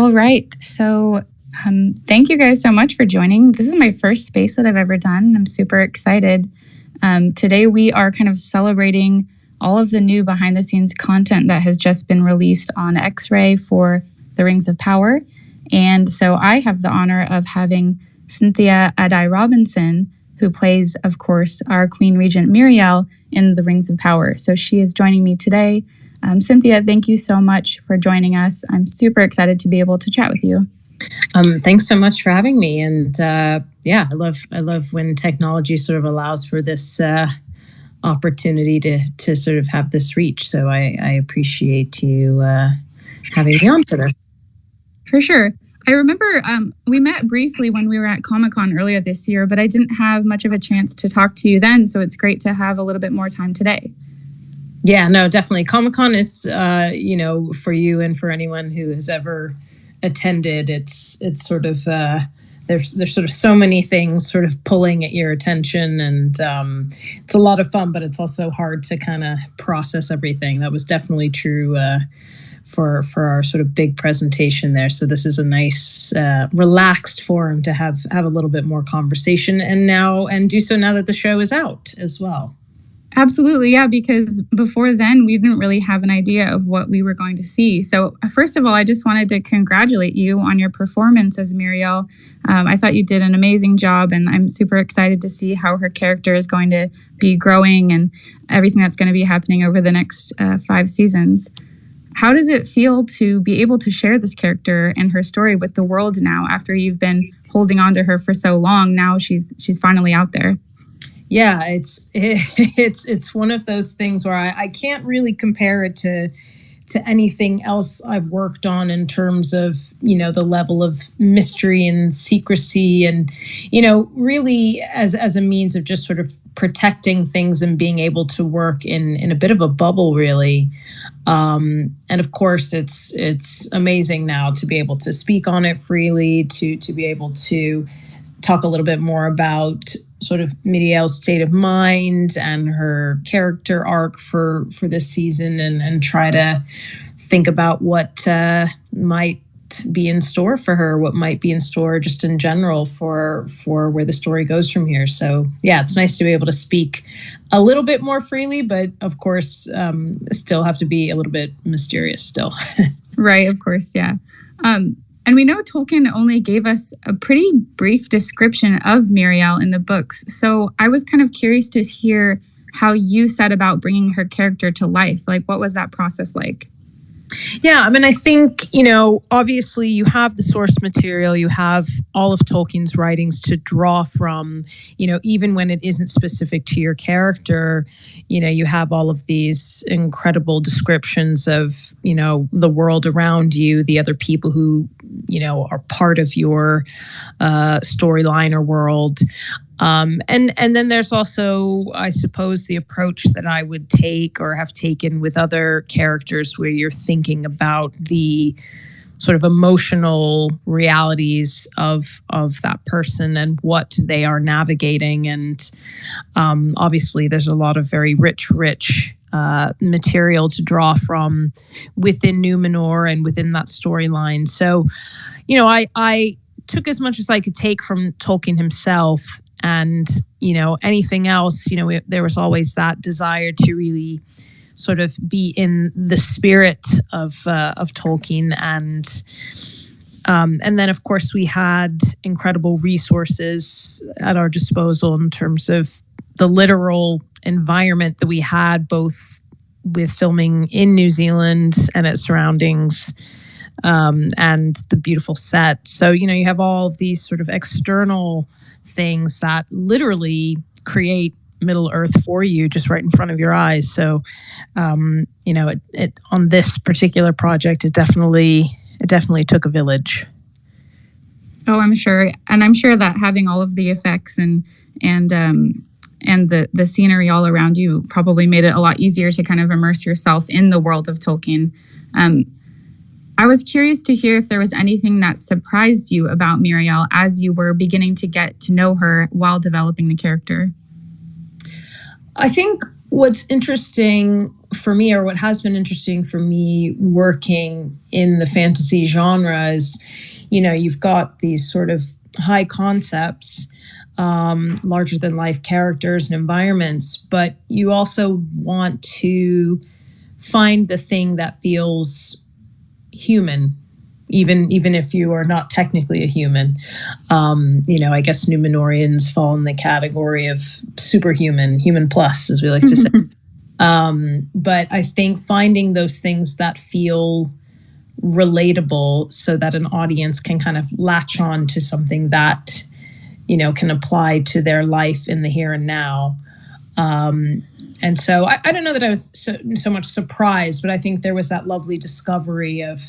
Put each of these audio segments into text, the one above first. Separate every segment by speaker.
Speaker 1: All right. So thank you guys so much for joining. This is my first space that I've ever done. I'm super excited. Today we are kind of celebrating all of the new behind the scenes content that has just been released on X-Ray for The Rings of Power. And so I have the honor of having Cynthia Addai-Robinson, who plays, of course, our Queen-Regent Míriel in The Rings of Power. So she is joining me today. Cynthia, thank you so much for joining us. I'm super excited to be able to chat with you.
Speaker 2: Thanks so much for having me. And I love when technology sort of allows for this opportunity to sort of have this reach. So I appreciate you having me on for this.
Speaker 1: For sure. I remember we met briefly when we were at Comic-Con earlier this year, but I didn't have much of a chance to talk to you then. So it's great to have a little bit more time today.
Speaker 2: Yeah, no, definitely. Comic-Con is, for you and for anyone who has ever attended, it's sort of, there's sort of so many things sort of pulling at your attention, and it's a lot of fun, but it's also hard to kind of process everything. That was definitely true for our sort of big presentation there. So this is a nice, relaxed forum to have a little bit more conversation and do so now that the show is out as well.
Speaker 1: Absolutely, yeah, because before then, we didn't really have an idea of what we were going to see. So first of all, I just wanted to congratulate you on your performance as Míriel. I thought you did an amazing job, and I'm super excited to see how her character is going to be growing and everything that's going to be happening over the next 5 seasons. How does it feel to be able to share this character and her story with the world now after you've been holding on to her for so long? Now she's finally out there.
Speaker 2: Yeah, it's one of those things where I can't really compare it to anything else I've worked on in terms of, the level of mystery and secrecy and, really as a means of just sort of protecting things and being able to work in a bit of a bubble, really. And of course, it's amazing now to be able to speak on it freely, to be able to talk a little bit more about sort of Míriel's state of mind and her character arc for this season, and try to think about what might be in store for her, what might be in store just in general for where the story goes from here. So yeah, it's nice to be able to speak a little bit more freely, but of course still have to be a little bit mysterious still.
Speaker 1: Right, of course, yeah. And we know Tolkien only gave us a pretty brief description of Míriel in the books. So I was kind of curious to hear how you set about bringing her character to life. Like, what was that process like?
Speaker 2: Yeah, I mean, I think, obviously you have the source material, you have all of Tolkien's writings to draw from, even when it isn't specific to your character, you have all of these incredible descriptions of, the world around you, the other people who, are part of your storyline or world. And then there's also, I suppose, the approach that I would take or have taken with other characters where you're thinking about the sort of emotional realities of that person and what they are navigating. And obviously there's a lot of very rich material to draw from within Númenor and within that storyline. So, I took as much as I could take from Tolkien himself. And, anything else, there was always that desire to really sort of be in the spirit of Tolkien. And then, of course, we had incredible resources at our disposal in terms of the literal environment that we had, both with filming in New Zealand and its surroundings, and the beautiful set. So, you have all of these sort of external things that literally create Middle Earth for you just right in front of your eyes. So, it on this particular project, it definitely took a village.
Speaker 1: Oh, I'm sure. And I'm sure that having all of the effects and the scenery all around you probably made it a lot easier to kind of immerse yourself in the world of Tolkien. I was curious to hear if there was anything that surprised you about Míriel as you were beginning to get to know her while developing the character.
Speaker 2: I think what's interesting for me, or what has been interesting for me working in the fantasy genre is, you've got these sort of high concepts, larger than life characters and environments, but you also want to find the thing that feels human, even if you are not technically a human. I guess Númenorians fall in the category of superhuman, human plus, as we like to say. But I think finding those things that feel relatable so that an audience can kind of latch on to something that, can apply to their life in the here and now. And so I don't know that I was so much surprised, but I think there was that lovely discovery of,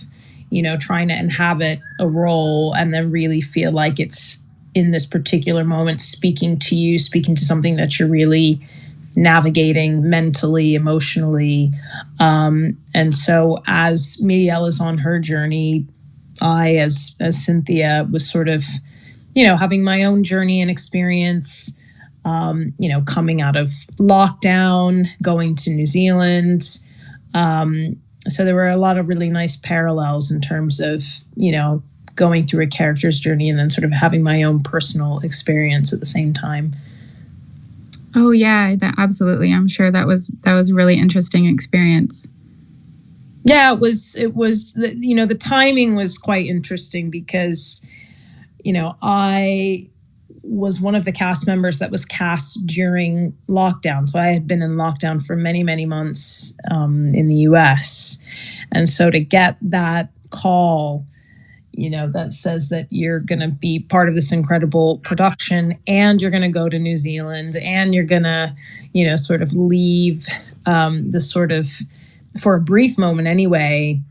Speaker 2: trying to inhabit a role and then really feel like it's in this particular moment speaking to you, speaking to something that you're really navigating mentally, emotionally. And so as Míriel is on her journey, I, as Cynthia, was sort of, having my own journey and experience, coming out of lockdown, going to New Zealand. So there were a lot of really nice parallels in terms of, going through a character's journey and then sort of having my own personal experience at the same time.
Speaker 1: Oh yeah, absolutely. I'm sure that was a really interesting experience.
Speaker 2: Yeah, it was the timing was quite interesting because, I was one of the cast members that was cast during lockdown. So I had been in lockdown for many, many months in the US. And so to get that call, that says that you're going to be part of this incredible production and you're going to go to New Zealand and you're going to, sort of leave the sort of, for a brief moment anyway.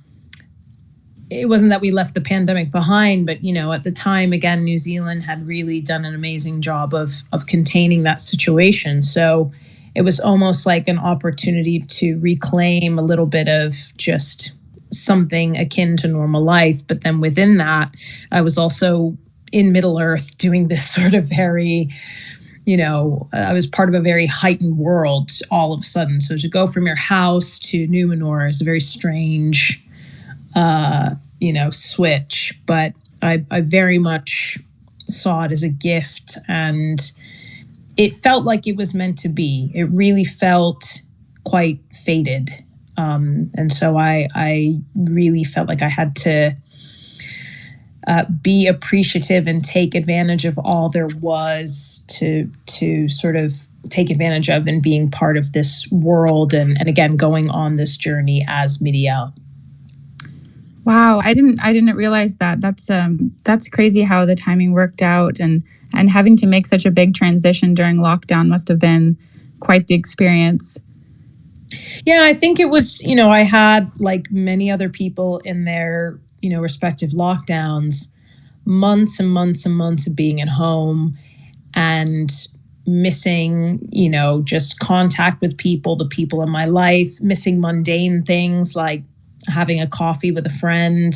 Speaker 2: It wasn't that we left the pandemic behind, but, at the time, again, New Zealand had really done an amazing job of containing that situation. So it was almost like an opportunity to reclaim a little bit of just something akin to normal life. But then within that, I was also in Middle Earth doing this sort of very, I was part of a very heightened world all of a sudden. So to go from your house to Númenor is a very strange switch, but I very much saw it as a gift, and it felt like it was meant to be. It really felt quite fated. And so I really felt like I had to be appreciative and take advantage of all there was to sort of take advantage of and being part of this world. And again, going on this journey as Míriel.
Speaker 1: Wow, I didn't realize that. That's crazy how the timing worked out, and having to make such a big transition during lockdown must have been quite the experience.
Speaker 2: Yeah, I think it was, I had, like many other people in their, respective lockdowns, months and months and months of being at home and missing, just contact with people, the people in my life, missing mundane things like having a coffee with a friend,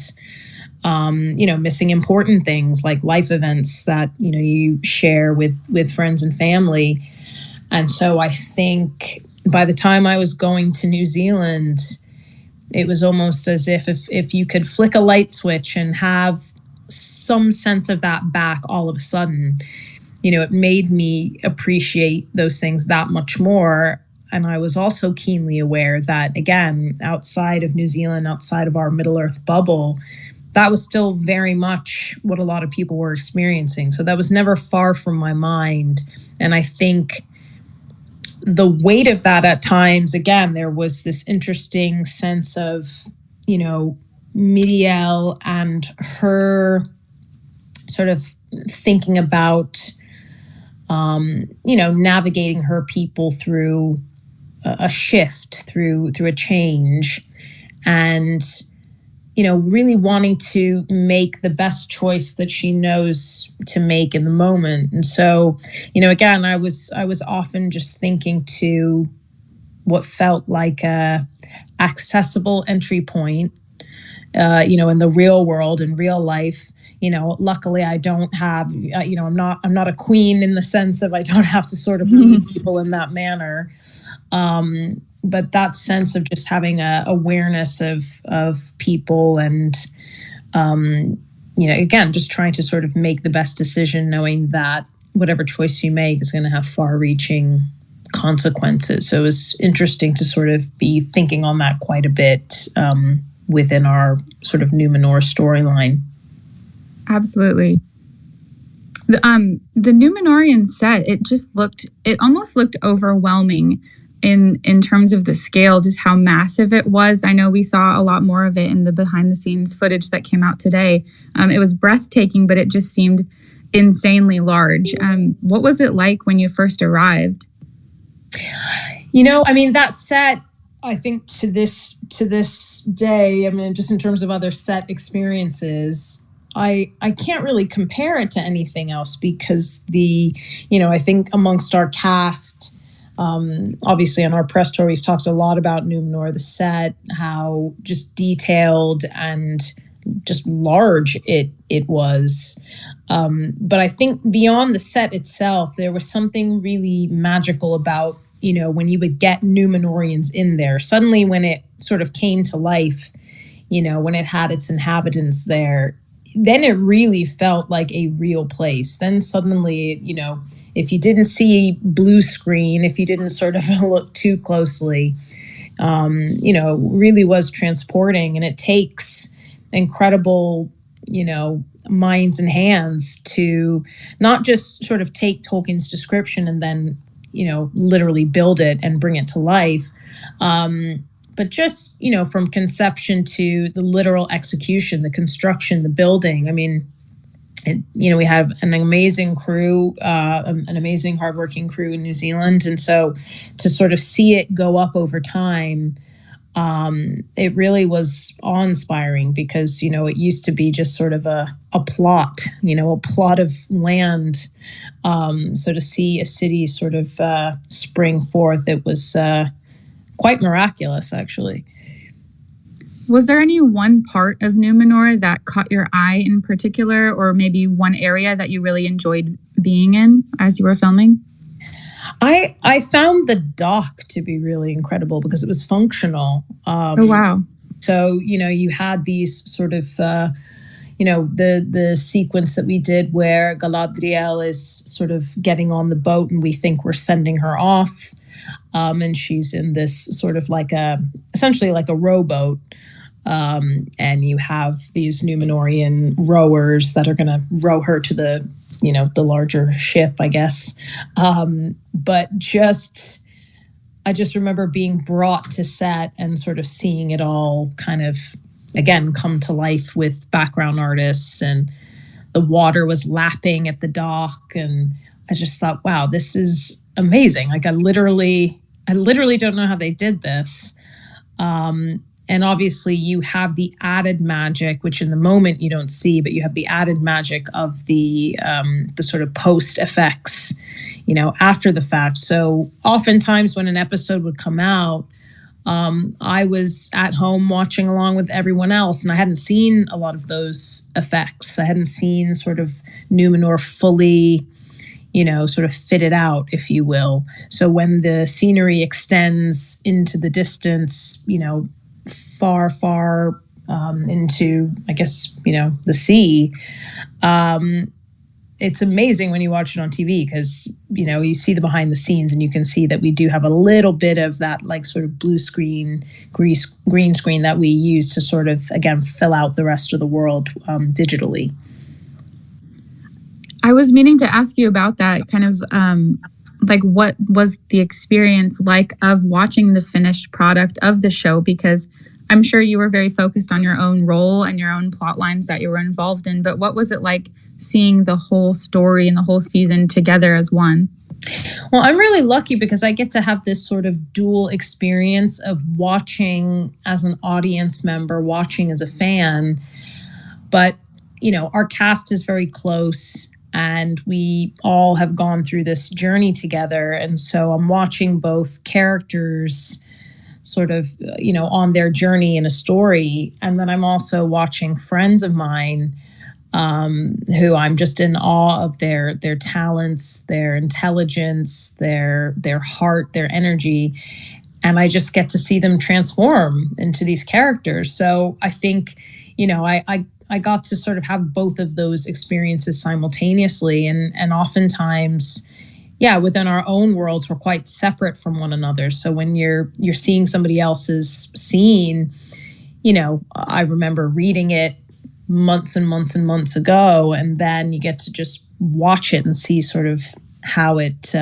Speaker 2: missing important things like life events that, you share with friends and family. And so I think by the time I was going to New Zealand, it was almost as if you could flick a light switch and have some sense of that back all of a sudden, it made me appreciate those things that much more. And I was also keenly aware that, again, outside of New Zealand, outside of our Middle Earth bubble, that was still very much what a lot of people were experiencing. So that was never far from my mind. And I think the weight of that at times, again, there was this interesting sense of, Míriel and her sort of thinking about, navigating her people through a shift, through a change, and, really wanting to make the best choice that she knows to make in the moment. And so, again, I was often just thinking to what felt like a accessible entry point, in the real world, in real life. Luckily I don't have, I'm not a queen in the sense of I don't have to sort of lead people in that manner. but that sense of just having a awareness of people and, again, just trying to sort of make the best decision, knowing that whatever choice you make is going to have far-reaching consequences. So it was interesting to sort of be thinking on that quite a bit within our sort of Númenor storyline.
Speaker 1: Absolutely. The Númenorian set, it almost looked overwhelming in terms of the scale, just how massive it was. I know we saw a lot more of it in the behind the scenes footage that came out today. It was breathtaking, but it just seemed insanely large. What was it like when you first arrived?
Speaker 2: That set, I think to this day, just in terms of other set experiences, I can't really compare it to anything else because I think amongst our cast, obviously on our press tour, we've talked a lot about Númenor, the set, how just detailed and just large it was. But I think beyond the set itself, there was something really magical about, when you would get Númenorians in there. Suddenly when it sort of came to life, when it had its inhabitants there, then it really felt like a real place. Then suddenly, if you didn't see blue screen, if you didn't sort of look too closely, really was transporting. And it takes incredible, minds and hands to not just sort of take Tolkien's description and then, literally build it and bring it to life. But just, from conception to the literal execution, the construction, the building. We have an amazing crew, an amazing hardworking crew in New Zealand. And so to sort of see it go up over time, it really was awe-inspiring because, it used to be just sort of a plot, a plot of land. So to see a city sort of spring forth, it was quite miraculous, actually.
Speaker 1: Was there any one part of Númenor that caught your eye in particular, or maybe one area that you really enjoyed being in as you were filming?
Speaker 2: I found the dock to be really incredible because it was functional.
Speaker 1: Oh, wow.
Speaker 2: So, you had these sort of, the sequence that we did where Galadriel is sort of getting on the boat and we think we're sending her off. And she's in this sort of essentially like a rowboat. And you have these Númenorian rowers that are going to row her to the larger ship, I guess. But I just remember being brought to set and sort of seeing it all kind of, again, come to life with background artists, and the water was lapping at the dock. And I just thought, wow, this is amazing. Like I literally don't know how they did this. And obviously you have the added magic, which in the moment you don't see, but you have the added magic of the sort of post effects, after the fact. So oftentimes when an episode would come out, I was at home watching along with everyone else, and I hadn't seen a lot of those effects. I hadn't seen sort of Númenor fully, sort of fitted out, if you will. So when the scenery extends into the distance, far into, I guess, the sea, it's amazing when you watch it on TV because, you see the behind the scenes and you can see that we do have a little bit of that like sort of blue screen, green screen that we use to sort of, again, fill out the rest of the world digitally.
Speaker 1: I was meaning to ask you about that kind of, what was the experience like of watching the finished product of the show? Because I'm sure you were very focused on your own role and your own plot lines that you were involved in, but what was it like seeing the whole story and the whole season together as one?
Speaker 2: Well, I'm really lucky because I get to have this sort of dual experience of watching as an audience member, watching as a fan. But, our cast is very close and we all have gone through this journey together. And so I'm watching both characters sort of, on their journey in a story. And then I'm also watching friends of mine who I'm just in awe of their talents, their intelligence, their heart, their energy. and I just get to see them transform into these characters. So I think, I got to sort of have both of those experiences simultaneously, and oftentimes, within our own worlds, we're quite separate from one another. So when you're seeing somebody else's scene, I remember reading it months and months and months ago, and then you get to just watch it and see sort of how it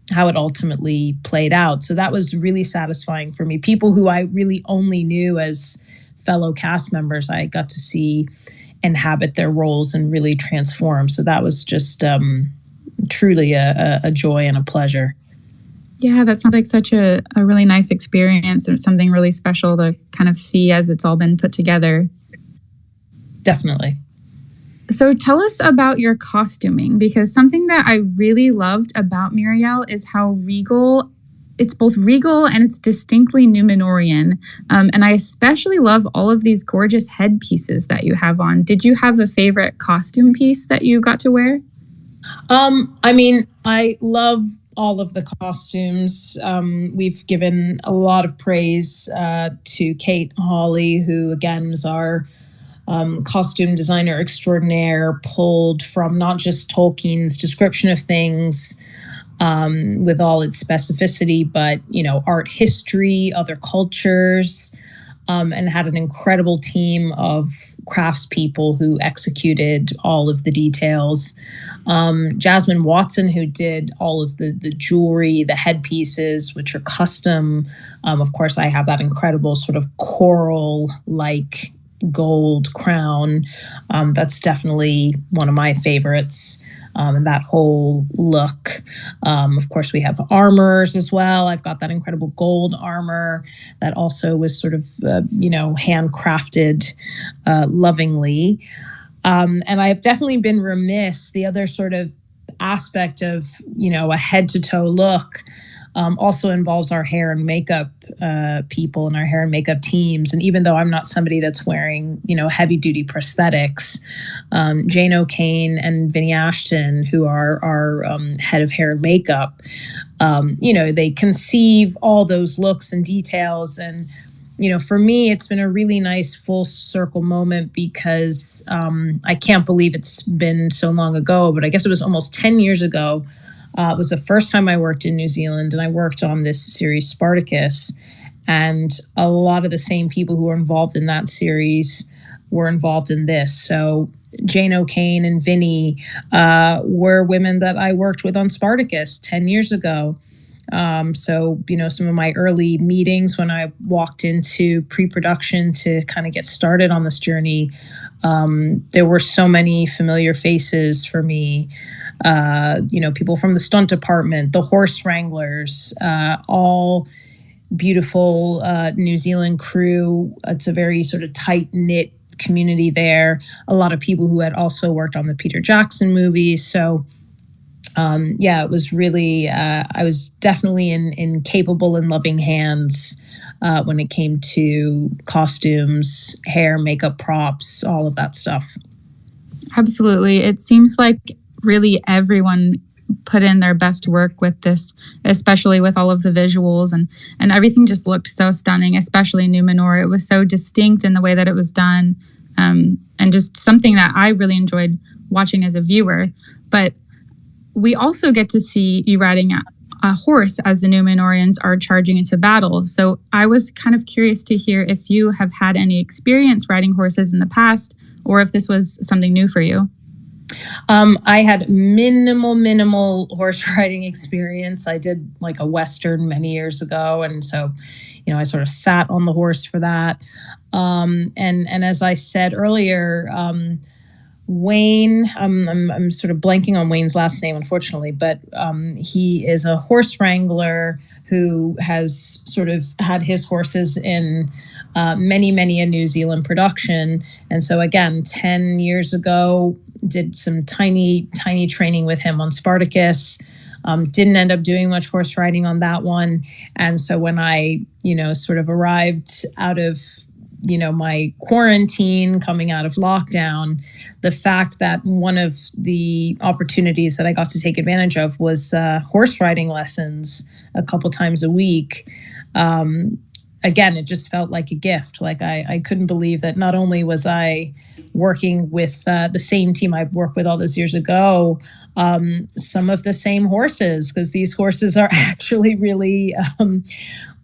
Speaker 2: ultimately played out. So that was really satisfying for me. People who I really only knew as fellow cast members, I got to see inhabit their roles and really transform. So that was just truly a joy and a pleasure.
Speaker 1: Yeah, that sounds like such a really nice experience and something really special to kind of see as it's all been put together.
Speaker 2: Definitely.
Speaker 1: So tell us about your costuming, because something that I really loved about Míriel is how it's both regal and it's distinctly Númenorian. And I especially love all of these gorgeous headpieces that you have on. Did you have a favorite costume piece that you got to wear?
Speaker 2: I love all of the costumes. We've given a lot of praise to Kate Hawley, who again is our costume designer extraordinaire, pulled from not just Tolkien's description of things with all its specificity, but, art history, other cultures, and had an incredible team of craftspeople who executed all of the details. Jasmine Watson, who did all of the jewelry, the headpieces, which are custom. Of course, I have that incredible sort of coral-like gold crown. That's definitely one of my favorites. And that whole look. Of course, we have armors as well. I've got that incredible gold armor that also was sort of, handcrafted lovingly. And I've definitely been remiss. The other sort of aspect of, a head-to-toe look also involves our hair and makeup people and our hair and makeup teams. And even though I'm not somebody that's wearing, heavy duty prosthetics, Jane O'Kane and Vinnie Ashton, who are our head of hair and makeup, they conceive all those looks and details. And, for me, it's been a really nice full circle moment because I can't believe it's been so long ago, but I guess it was almost 10 years ago. It was the first time I worked in New Zealand, and I worked on this series Spartacus. And a lot of the same people who were involved in that series were involved in this. So Jane O'Kane and Vinnie were women that I worked with on Spartacus 10 years ago. So, some of my early meetings when I walked into pre-production to kind of get started on this journey, there were so many familiar faces for me. People from the stunt department, the horse wranglers, all beautiful New Zealand crew. It's a very sort of tight-knit community there. A lot of people who had also worked on the Peter Jackson movies. So, it was really, I was definitely in capable and loving hands when it came to costumes, hair, makeup, props, all of that stuff.
Speaker 1: Absolutely. It seems like really everyone put in their best work with this, especially with all of the visuals and everything just looked so stunning, especially Númenor. It was so distinct in the way that it was done, and just something that I really enjoyed watching as a viewer. But we also get to see you riding a horse as the Númenorians are charging into battle. So I was kind of curious to hear if you have had any experience riding horses in the past, or if this was something new for you.
Speaker 2: I had minimal horse riding experience. I did like a Western many years ago. And so, I sort of sat on the horse for that. And as I said earlier, Wayne, I'm sort of blanking on Wayne's last name, unfortunately, but he is a horse wrangler who has sort of had his horses in many a New Zealand production. And so again, 10 years ago, did some tiny training with him on Spartacus. Didn't end up doing much horse riding on that one. And so when I, sort of arrived out of, my quarantine coming out of lockdown, the fact that one of the opportunities that I got to take advantage of was horse riding lessons a couple times a week. again, it just felt like a gift. Like I couldn't believe that not only was I working with the same team I worked with all those years ago, some of the same horses, because these horses are actually really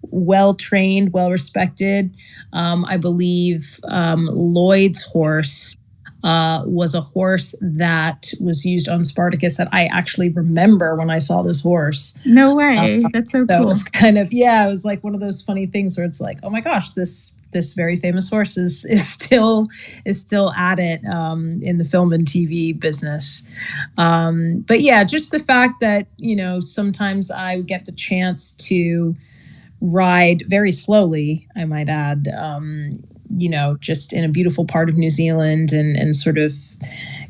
Speaker 2: well trained, well respected. I believe Lloyd's horse was a horse that was used on Spartacus that I actually remember when I saw this horse.
Speaker 1: No way. That's so cool.
Speaker 2: It was kind of, it was like one of those funny things where it's like, oh my gosh, this very famous horse is still at it in the film and TV business. But yeah, just the fact that, sometimes I get the chance to ride very slowly, I might add, just in a beautiful part of New Zealand and sort of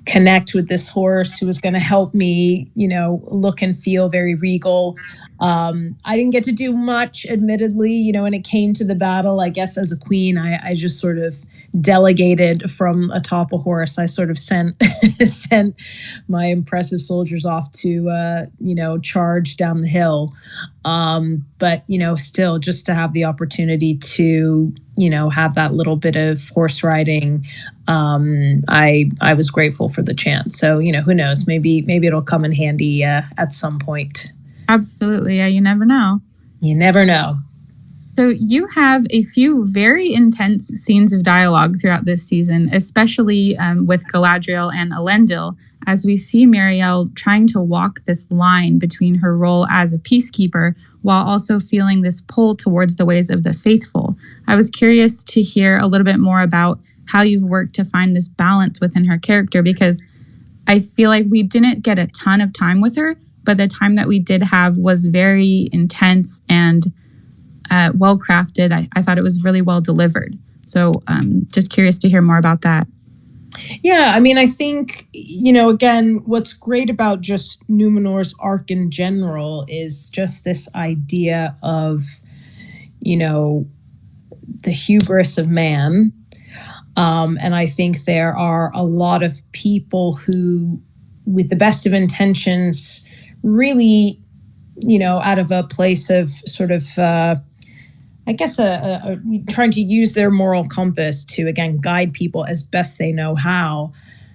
Speaker 2: connect with this horse who was going to help me, look and feel very regal. I didn't get to do much, admittedly, when it came to the battle. I guess as a queen, I just sort of delegated from atop a horse. I sort of sent my impressive soldiers off to, charge down the hill. But, still just to have the opportunity to, have that little bit of horse riding, I was grateful for the chance. So, who knows, maybe it'll come in handy at some point.
Speaker 1: Absolutely. Yeah, you never know.
Speaker 2: You never know.
Speaker 1: So you have a few very intense scenes of dialogue throughout this season, especially with Galadriel and Elendil, as we see Míriel trying to walk this line between her role as a peacekeeper while also feeling this pull towards the ways of the faithful. I was curious to hear a little bit more about how you've worked to find this balance within her character, because I feel like we didn't get a ton of time with her, but the time that we did have was very intense and well-crafted. I thought it was really well delivered. So just curious to hear more about that.
Speaker 2: Yeah, I think, again, what's great about just Númenor's arc in general is just this idea of, the hubris of man. And I think there are a lot of people who, with the best of intentions, really, out of a place of sort of, trying to use their moral compass to, again, guide people as best they know how.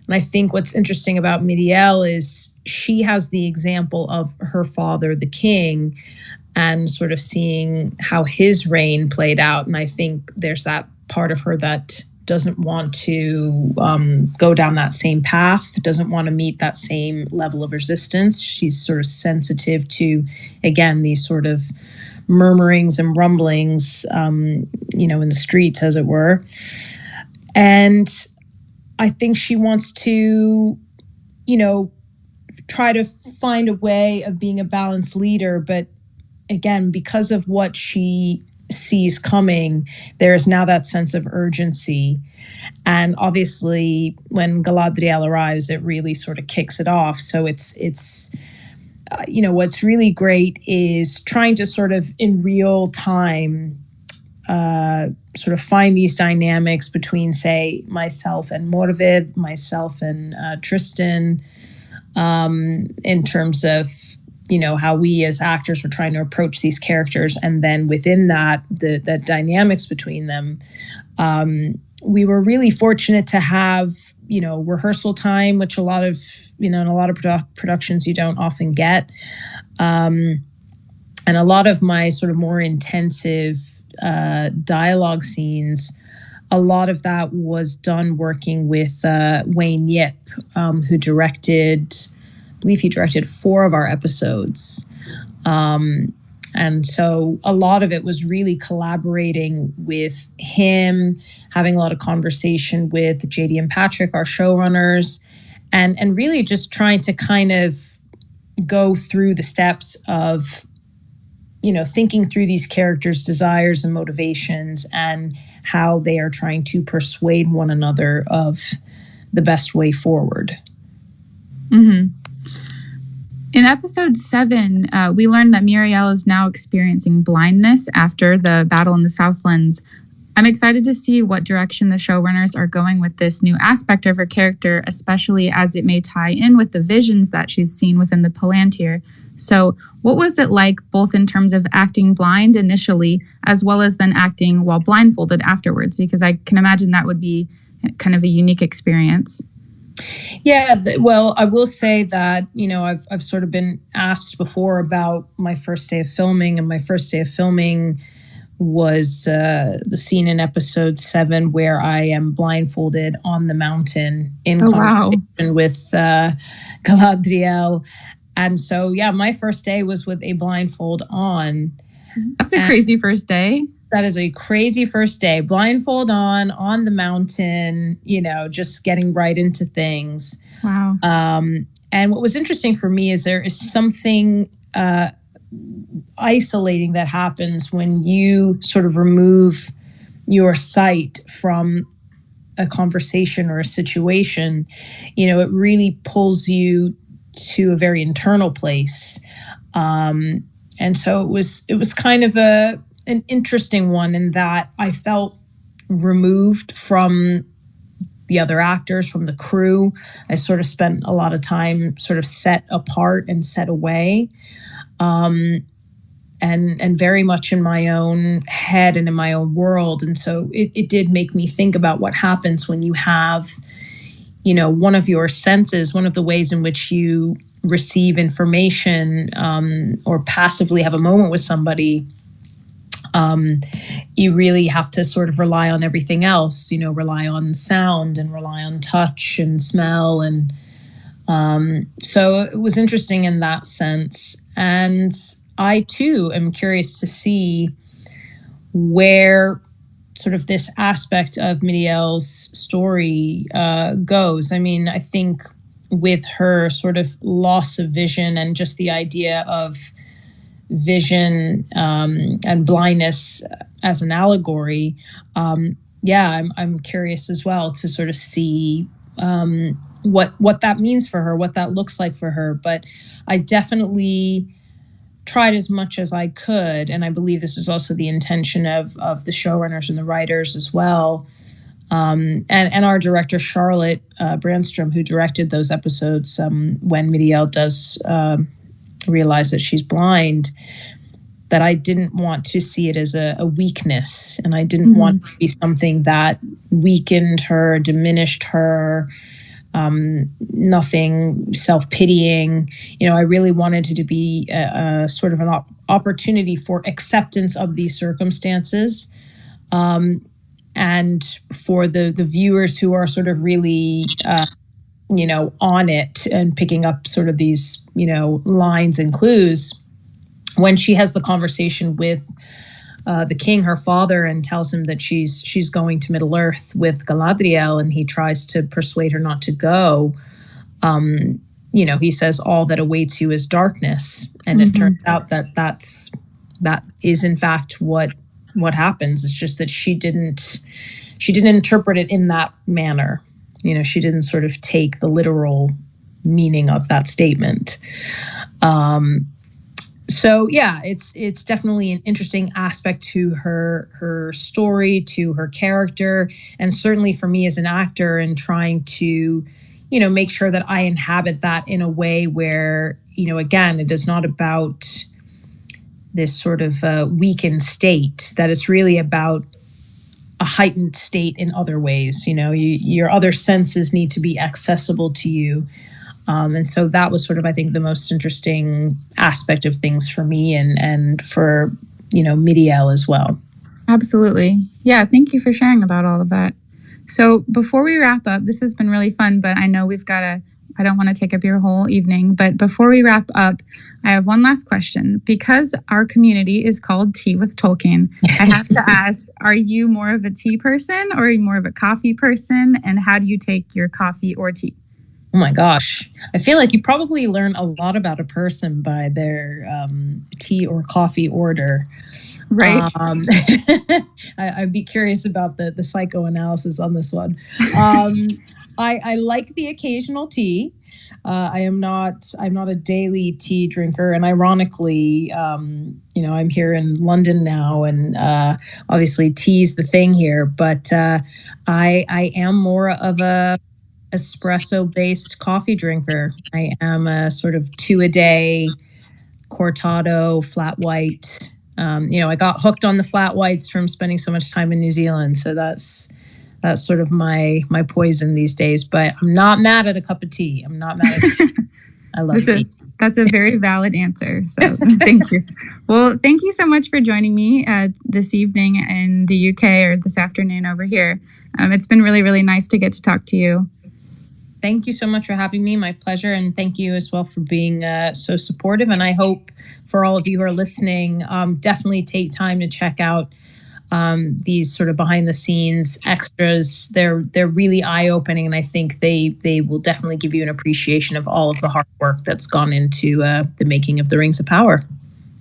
Speaker 2: And I think what's interesting about Míriel is she has the example of her father, the king, and sort of seeing how his reign played out. And I think there's that part of her that doesn't want to go down that same path, doesn't want to meet that same level of resistance. She's sort of sensitive to, again, these sort of murmurings and rumblings, in the streets, as it were. And I think she wants to, try to find a way of being a balanced leader. But again, because of what she sees coming, there is now that sense of urgency. And obviously, when Galadriel arrives, it really sort of kicks it off. So it's what's really great is trying to sort of in real time sort of find these dynamics between, say, myself and Morvid, myself and Tristan, in terms of, how we as actors are trying to approach these characters. And then within that, the dynamics between them. We were really fortunate to have, rehearsal time, which a lot of, in a lot of productions you don't often get. And a lot of my sort of more intensive dialogue scenes, a lot of that was done working with Wayne Yip, who directed, I believe he directed 4 of our episodes. And so a lot of it was really collaborating with him, having a lot of conversation with JD and Patrick, our showrunners, and really just trying to kind of go through the steps of, thinking through these characters' desires and motivations and how they are trying to persuade one another of the best way forward.
Speaker 1: Mm-hmm. In episode 7, we learned that Míriel is now experiencing blindness after the battle in the Southlands. I'm excited to see what direction the showrunners are going with this new aspect of her character, especially as it may tie in with the visions that she's seen within the Palantir. So, what was it like, both in terms of acting blind initially, as well as then acting while blindfolded afterwards? Because I can imagine that would be kind of a unique experience.
Speaker 2: Yeah, well, I will say that, I've sort of been asked before about my first day of filming, and my first day of filming was the scene in episode 7 where I am blindfolded on the mountain in conversation with Galadriel. And so, yeah, my first day was with a blindfold on.
Speaker 1: That's a crazy first day.
Speaker 2: That is a crazy first day. Blindfold on the mountain, just getting right into things.
Speaker 1: Wow.
Speaker 2: And what was interesting for me is there is something isolating that happens when you sort of remove your sight from a conversation or a situation. It really pulls you to a very internal place. And so it was kind of an interesting one, in that I felt removed from the other actors, from the crew. I sort of spent a lot of time sort of set apart and set away, and very much in my own head and in my own world. And so it did make me think about what happens when you have, one of your senses, one of the ways in which you receive information, or passively have a moment with somebody. You really have to sort of rely on everything else, rely on sound and rely on touch and smell. And so it was interesting in that sense. And I too am curious to see where sort of this aspect of Míriel's story goes. I mean, I think with her sort of loss of vision and just the idea of vision and blindness as an allegory, I'm curious as well to sort of see what that means for her, what that looks like for her. But I definitely tried as much as I could, and I believe this is also the intention of the showrunners and the writers as well, and our director Charlotte Brandstrom, who directed those episodes when Míriel does realize that she's blind, that I didn't want to see it as a weakness, and I didn't want it to be something that weakened her, diminished her, nothing self-pitying. I really wanted it to be a sort of an opportunity for acceptance of these circumstances, and for the viewers who are sort of really on it and picking up sort of these lines and clues. When she has the conversation with the king, her father, and tells him that she's going to Middle Earth with Galadriel, and he tries to persuade her not to go. He says, "All that awaits you is darkness," and it turns out that is in fact what happens. It's just that she didn't interpret it in that manner. She didn't sort of take the literal meaning of that statement. So yeah, it's definitely an interesting aspect to her story, to her character, and certainly for me as an actor, and trying to, make sure that I inhabit that in a way where, again, it is not about this sort of weakened state, that it's really about a heightened state in other ways. Your other senses need to be accessible to you. And so that was sort of, I think, the most interesting aspect of things for me and for, Míriel as well.
Speaker 1: Absolutely. Yeah. Thank you for sharing about all of that. So before we wrap up, this has been really fun, but I know I don't want to take up your whole evening, but before we wrap up, I have one last question. Because our community is called Tea with Tolkien, I have to ask, are you more of a tea person or are you more of a coffee person? And how do you take your coffee or tea?
Speaker 2: Oh my gosh. I feel like you probably learn a lot about a person by their tea or coffee order.
Speaker 1: Right.
Speaker 2: I'd be curious about the psychoanalysis on this one. I like the occasional tea. I'm not a daily tea drinker. And ironically, I'm here in London now, and obviously tea's the thing here. But I am more of a espresso based coffee drinker. I am a sort of 2 a day cortado, flat white. I got hooked on the flat whites from spending so much time in New Zealand. So that's sort of my poison these days. But I'm not mad at a cup of tea. I'm not mad at I love tea.
Speaker 1: That's a very valid answer. So thank you. Well, thank you so much for joining me this evening in the UK, or this afternoon over here. It's been really, really nice to get to talk to you.
Speaker 2: Thank you so much for having me. My pleasure. And thank you as well for being so supportive. And I hope for all of you who are listening, definitely take time to check out these sort of behind the scenes extras. They're really eye-opening, and I think they will definitely give you an appreciation of all of the hard work that's gone into the making of the Rings of Power.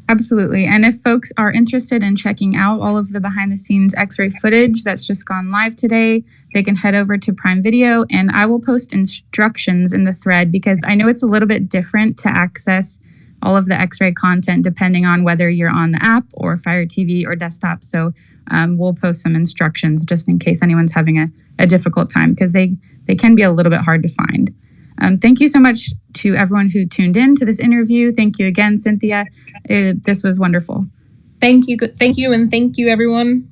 Speaker 1: Absolutely. And if folks are interested in checking out all of the behind the scenes X-ray footage that's just gone live today, they can head over to Prime Video, and I will post instructions in the thread, because I know it's a little bit different to access all of the X-ray content depending on whether you're on the app or Fire TV or desktop. So we'll post some instructions just in case anyone's having a difficult time, because they can be a little bit hard to find. Thank you so much to everyone who tuned in to this interview. Thank you again, Cynthia. This was wonderful.
Speaker 2: Thank you. And thank you, everyone.